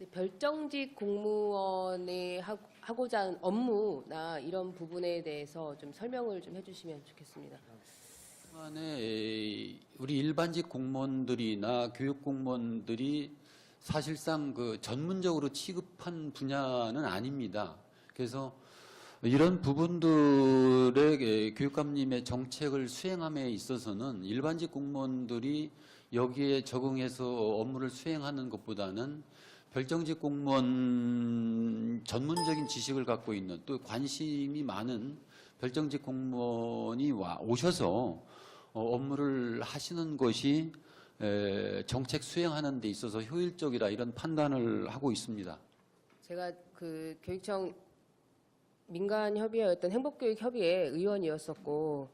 별정직 공무원이 하고자 하는 업무나 이런 부분에 대해서 좀 설명을 좀 해주시면 좋겠습니다. 우리 일반직 공무원들이나 교육 공무원들이 사실상 그 전문적으로 취급한 분야는 아닙니다. 그래서 이런 부분들의 교육감님의 정책을 수행함에 있어서는 일반직 공무원들이 여기에 적응해서 업무를 수행하는 것보다는 별정직 공무원 전문적인 지식을 갖고 있는 또 관심이 많은 별정직 공무원이 오셔서 업무를 하시는 것이 정책 수행하는 데 있어서 효율적이라 이런 판단을 하고 있습니다. 제가 그 교육청 민간협의회였던 행복교육협의회 의원이었었고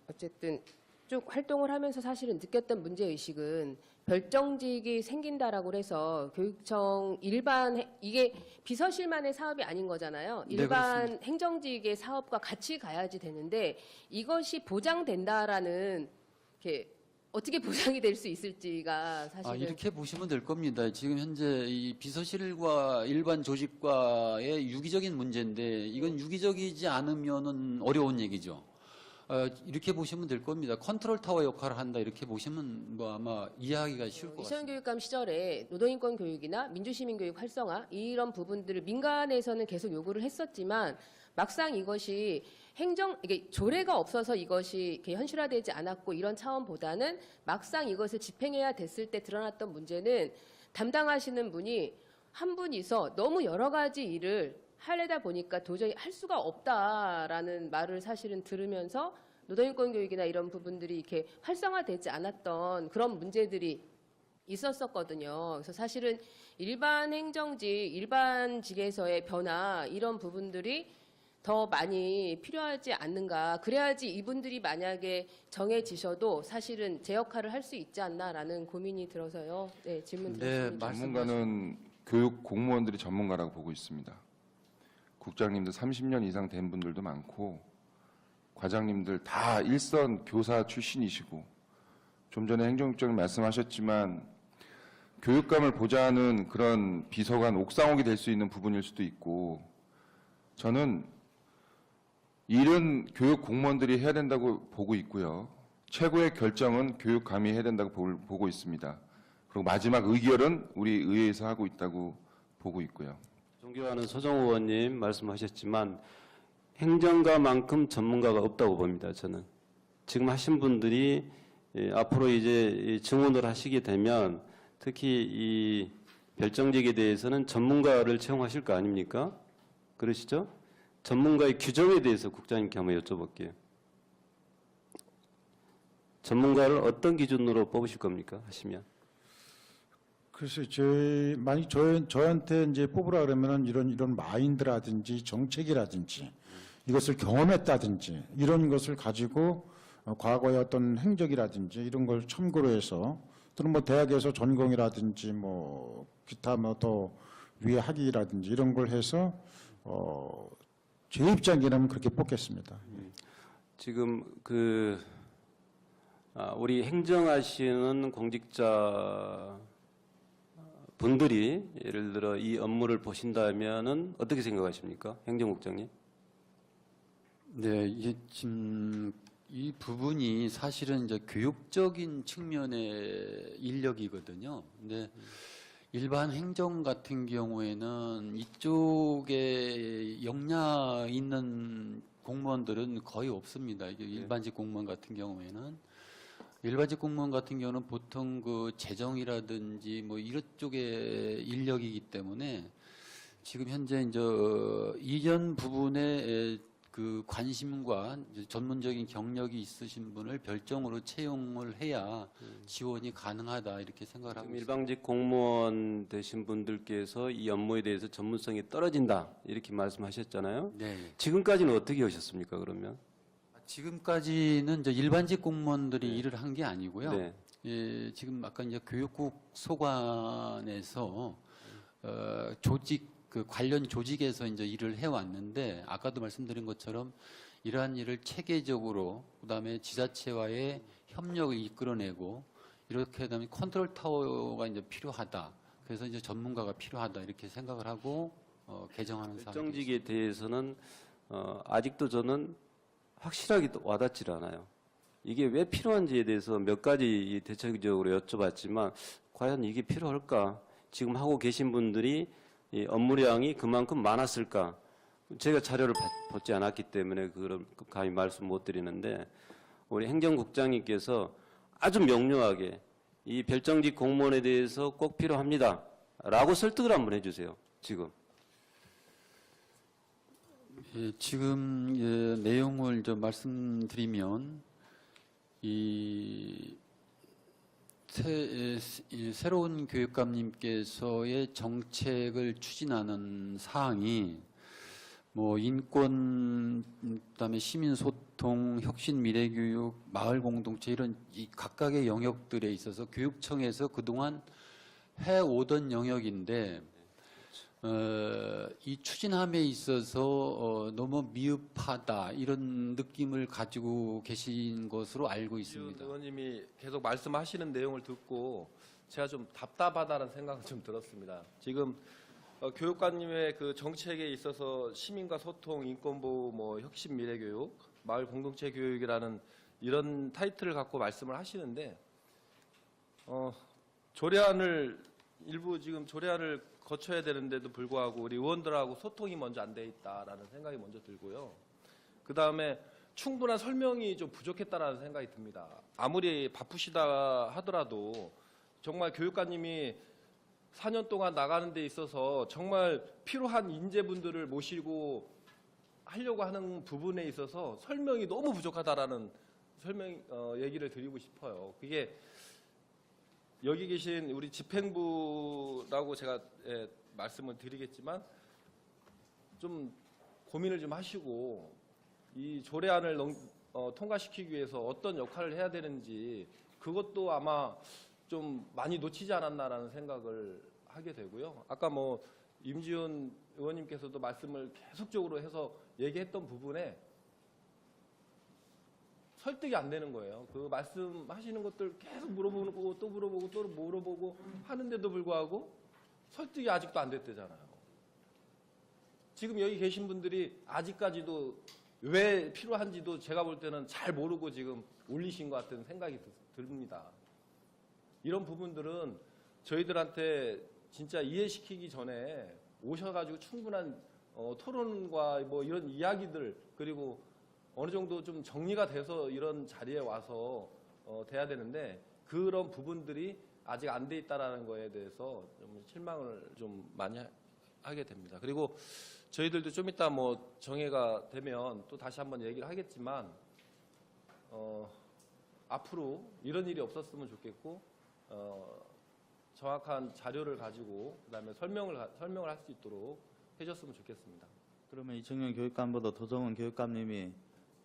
어쨌든 쭉 활동을 하면서 사실은 느꼈던 문제의식은 별정직이 생긴다라고 해서 교육청 이게 비서실만의 사업이 아닌 거잖아요. 일반 네, 행정직의 사업과 같이 가야지 되는데 이것이 보장된다라는 게 어떻게 보장이 될 수 있을지가 사실은 이렇게 보시면 될 겁니다. 지금 현재 이 비서실과 일반 조직과의 유기적인 문제인데 이건 유기적이지 않으면은 어려운 얘기죠. 이렇게 보시면 될 겁니다. 컨트롤 타워 역할을 한다 이렇게 보시면 뭐 아마 이해하기가 쉬울 것 같습니다. 이시영 교육감 시절에 노동인권 교육이나 민주시민 교육 활성화 이런 부분들을 민간에서는 계속 요구를 했었지만 막상 이것이 이게 조례가 없어서 이것이 이렇게 현실화되지 않았고 이런 차원보다는 막상 이것을 집행해야 됐을 때 드러났던 문제는 담당하시는 분이 한 분이서 너무 여러 가지 일을 하려다 보니까 도저히 할 수가 없다라는 말을 사실은 들으면서 노동인권 교육이나 이런 부분들이 이렇게 활성화되지 않았던 그런 문제들이 있었었거든요. 그래서 사실은 일반 행정직, 일반직에서의 변화 이런 부분들이 더 많이 필요하지 않는가. 그래야지 이분들이 만약에 정해지셔도 사실은 제 역할을 할 수 있지 않나라는 고민이 들어서요. 네, 질문 드렸습니다. 전문가는 교육 공무원들이 전문가라고 보고 있습니다. 국장님들 30년 이상 된 분들도 많고 과장님들 다 일선 교사 출신이시고 좀 전에 행정국장님 말씀하셨지만 교육감을 보좌하는 그런 비서관 옥상옥이 될 수 있는 부분일 수도 있고 저는 일은 교육 공무원들이 해야 된다고 보고 있고요. 최고의 결정은 교육감이 해야 된다고 보고 있습니다. 그리고 마지막 의결은 우리 의회에서 하고 있다고 보고 있고요. 존경하는 소정 의원님 말씀하셨지만 행정가만큼 전문가가 없다고 봅니다. 저는 지금 하신 분들이 앞으로 이제 증언을 하시게 되면 특히 이 별정직에 대해서는 전문가를 채용하실 거 아닙니까? 그러시죠? 전문가의 규정에 대해서 국장님께 한번 여쭤볼게요. 전문가를 어떤 기준으로 뽑으실 겁니까? 하시면. 그래서 만약 저한테 이제 뽑으라 그러면은 이런 마인드라든지 정책이라든지 이것을 경험했다든지 이런 것을 가지고 과거의 어떤 행적이라든지 이런 걸 참고로 해서 또는 뭐 대학에서 전공이라든지 뭐 기타 뭐 더 위에 학위라든지 이런 걸 해서 제 입장이라면 그렇게 뽑겠습니다. 지금 우리 행정하시는 공직자 분들이 예를 들어 이 업무를 보신다면은 어떻게 생각하십니까? 행정국장님? 네, 이게 지금 이 부분이 사실은 이제 교육적인 측면의 인력이거든요. 근데 일반 행정 같은 경우에는 이쪽에 역량 있는 공무원들은 거의 없습니다. 이게 일반직 공무원 같은 경우에는 보통 그 재정이라든지 뭐 이런 쪽의 인력이기 때문에 지금 현재 이제 이전 부분에 그 관심과 전문적인 경력이 있으신 분을 별정으로 채용을 해야 지원이 가능하다 이렇게 생각을 하고 있습니다. 일방직 공무원 되신 분들께서 이 업무에 대해서 전문성이 떨어진다 이렇게 말씀하셨잖아요. 네. 지금까지는 어떻게 하셨습니까? 그러면? 지금까지는 이제 일반직 공무원들이 일을 한 게 아니고요. 네. 예, 지금 아까 이제 교육국 소관에서 조직 관련 조직에서 이제 일을 해왔는데 아까도 말씀드린 것처럼 이러한 일을 체계적으로 그다음에 지자체와의 협력을 이끌어내고 이렇게 되면 컨트롤 타워가 이제 필요하다. 그래서 이제 전문가가 필요하다 이렇게 생각을 하고 개정하는 사항이 결정직에 대해서는 아직도 저는 확실하게 와닿질 않아요. 이게 왜 필요한지에 대해서 몇 가지 대체적으로 여쭤봤지만 과연 이게 필요할까? 지금 하고 계신 분들이 이 업무량이 그만큼 많았을까? 제가 자료를 받지 않았기 때문에 그런 감히 말씀 못 드리는데 우리 행정국장님께서 아주 명료하게 이 별정직 공무원에 대해서 꼭 필요합니다. 라고 설득을 한번 해주세요. 지금. 예, 지금 예, 내용을 좀 말씀드리면 이 새로운 교육감님께서의 정책을 추진하는 사항이 뭐 인권, 그다음에 시민 소통, 혁신 미래 교육, 마을 공동체 이런 이 각각의 영역들에 있어서 교육청에서 그동안 해오던 영역인데 이 추진함에 있어서 너무 미흡하다 이런 느낌을 가지고 계신 것으로 알고 있습니다. 의원님이 계속 말씀하시는 내용을 듣고 제가 좀 답답하다는 생각은 좀 들었습니다. 지금 교육관님의 그 정책에 있어서 시민과 소통, 인권보호, 뭐 혁신 미래교육, 마을 공동체 교육이라는 이런 타이틀을 갖고 말씀을 하시는데 조례안을 일부 지금 조례안을 거쳐야 되는데도 불구하고 우리 의원들하고 소통이 먼저 안 돼 있다라는 생각이 먼저 들고요. 그 다음에 충분한 설명이 좀 부족했다라는 생각이 듭니다. 아무리 바쁘시다 하더라도 정말 교육관님이 4년 동안 나가는 데 있어서 정말 필요한 인재분들을 모시고 하려고 하는 부분에 있어서 설명이 너무 부족하다라는 얘기를 드리고 싶어요. 그게 여기 계신 우리 집행부라고 제가 말씀을 드리겠지만 좀 고민을 좀 하시고 이 조례안을 통과시키기 위해서 어떤 역할을 해야 되는지 그것도 아마 좀 많이 놓치지 않았나라는 생각을 하게 되고요. 아까 뭐 임지훈 의원님께서도 말씀을 계속적으로 해서 얘기했던 부분에 설득이 안 되는 거예요. 그 말씀하시는 것들 계속 물어보고 또 물어보고 또 물어보고 하는데도 불구하고 설득이 아직도 안 됐대잖아요. 지금 여기 계신 분들이 아직까지도 왜 필요한지도 제가 볼 때는 잘 모르고 지금 올리신 것 같은 생각이 듭니다. 이런 부분들은 저희들한테 진짜 이해시키기 전에 오셔가지고 충분한 토론과 뭐 이런 이야기들 그리고 어느 정도 좀 정리가 돼서 이런 자리에 와서 돼야 되는데 그런 부분들이 아직 안 돼 있다라는 거에 대해서 좀 실망을 좀 많이 하게 됩니다. 그리고 저희들도 좀 이따 뭐 정회가 되면 또 다시 한번 얘기를 하겠지만 앞으로 이런 일이 없었으면 좋겠고 정확한 자료를 가지고 그다음에 설명을 할 수 있도록 해줬으면 좋겠습니다. 그러면 이청용 교육감보다 도성훈 교육감님이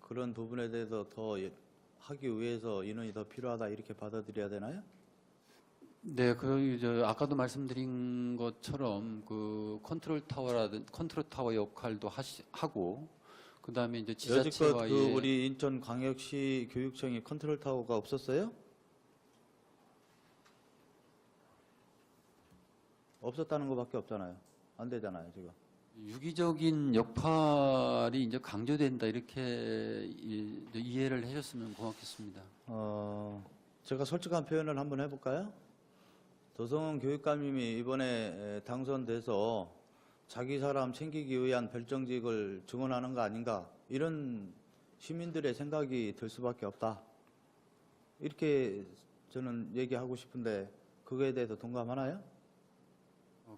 그런 부분에 대해서 더 하기 위해서 인원이 더 필요하다 이렇게 받아들여야 되나요? 네, 아까도 말씀드린 것처럼 그 컨트롤 타워 역할도 하고 그다음에 이제 여지껏 지자체와의 그 우리 인천광역시 교육청이 컨트롤 타워가 없었어요? 없었다는 것밖에 없잖아요. 안 되잖아요, 지금. 유기적인 역할이 이제 강조된다 이렇게 이해를 해줬으면 고맙겠습니다. 제가 솔직한 표현을 한번 해볼까요? 도성훈 교육감님이 이번에 당선돼서 자기 사람 챙기기 위한 별정직을 증언하는 거 아닌가 이런 시민들의 생각이 들 수밖에 없다. 이렇게 저는 얘기하고 싶은데 그거에 대해서 동감하나요?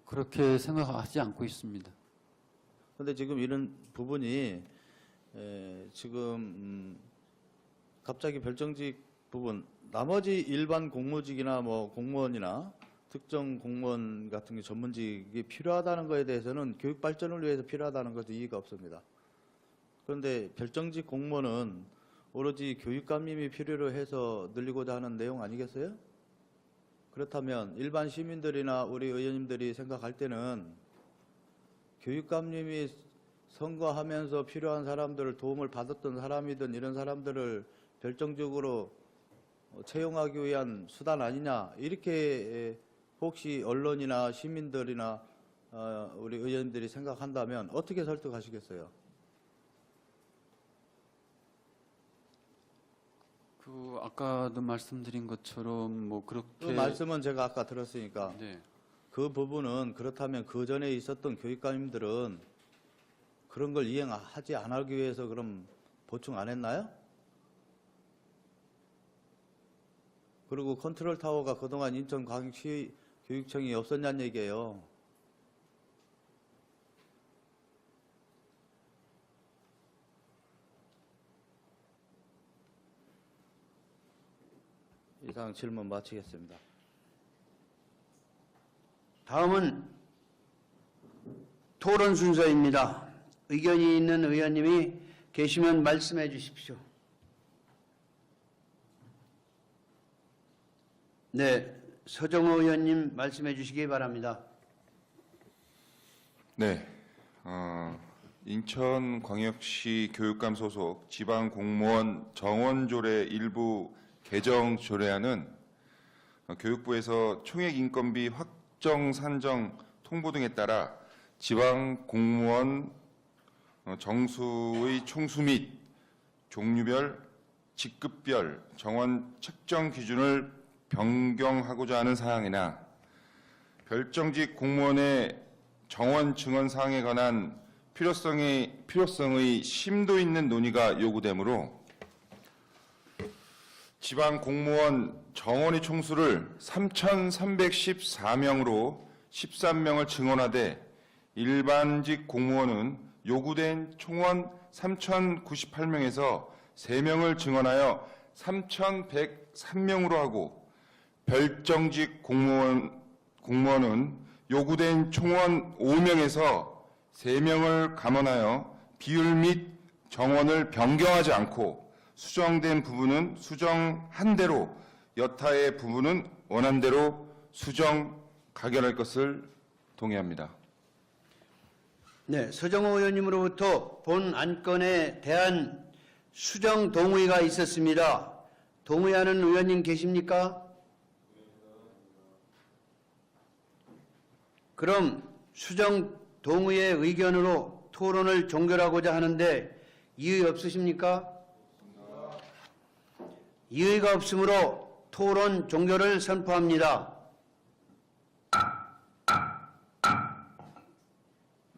그렇게 생각하지 않고 있습니다. 근데 지금 이런 부분이 지금 갑자기 별정직 부분 나머지 일반 공무직이나 뭐 공무원이나 특정 공무원 같은 게 전문직이 필요하다는 거에 대해서는 교육 발전을 위해서 필요하다는 것도 이의가 없습니다. 그런데 별정직 공무원은 오로지 교육감님이 필요로 해서 늘리고자 하는 내용 아니겠어요? 그렇다면 일반 시민들이나 우리 의원님들이 생각할 때는 교육감님이 선거하면서 필요한 사람들을 도움을 받았던 사람이든 이런 사람들을 별정적으로 채용하기 위한 수단 아니냐 이렇게 혹시 언론이나 시민들이나 우리 의원들이 생각한다면 어떻게 설득하시겠어요? 그 아까도 말씀드린 것처럼 뭐 그렇게 그 말씀은 제가 아까 들었으니까 네. 그 부분은 그렇다면 그 전에 있었던 교육감님들은 그런 걸 이행하지 않기 위해서 그럼 보충 안 했나요? 그리고 컨트롤 타워가 그동안 인천광역시 교육청이 없었냐는 얘기예요. 이상 질문 마치겠습니다. 다음은 토론 순서입니다. 의견이 있는 의원님이 계시면 말씀해 주십시오. 네, 서정호 의원님 말씀해 주시기 바랍니다. 네, 인천광역시 교육감 소속 지방공무원 정원조례 일부 개정 조례안은 교육부에서 총액 인건비 확정 산정 통보 등에 따라 지방공무원 정수의 총수 및 종류별, 직급별 정원 책정 기준을 변경하고자 하는 사항이나 별정직 공무원의 정원 증언 사항에 관한 필요성의 심도 있는 논의가 요구되므로 지방 공무원 정원의 총수를 3,314명으로 13명을 증원하되 일반직 공무원은 요구된 총원 3,098명에서 3명을 증원하여 3,103명으로 하고 별정직 공무원은 요구된 총원 5명에서 3명을 감원하여 비율 및 정원을 변경하지 않고 수정된 부분은 수정한 대로 여타의 부분은 원한 대로 수정 가결할 것을 동의합니다. 네, 서정호 의원님으로부터 본 안건에 대한 수정 동의가 있었습니다. 동의하는 의원님 계십니까? 그럼 수정 동의의 의견으로 토론을 종결하고자 하는데 이의 없으십니까? 이의가 없으므로 토론 종결을 선포합니다.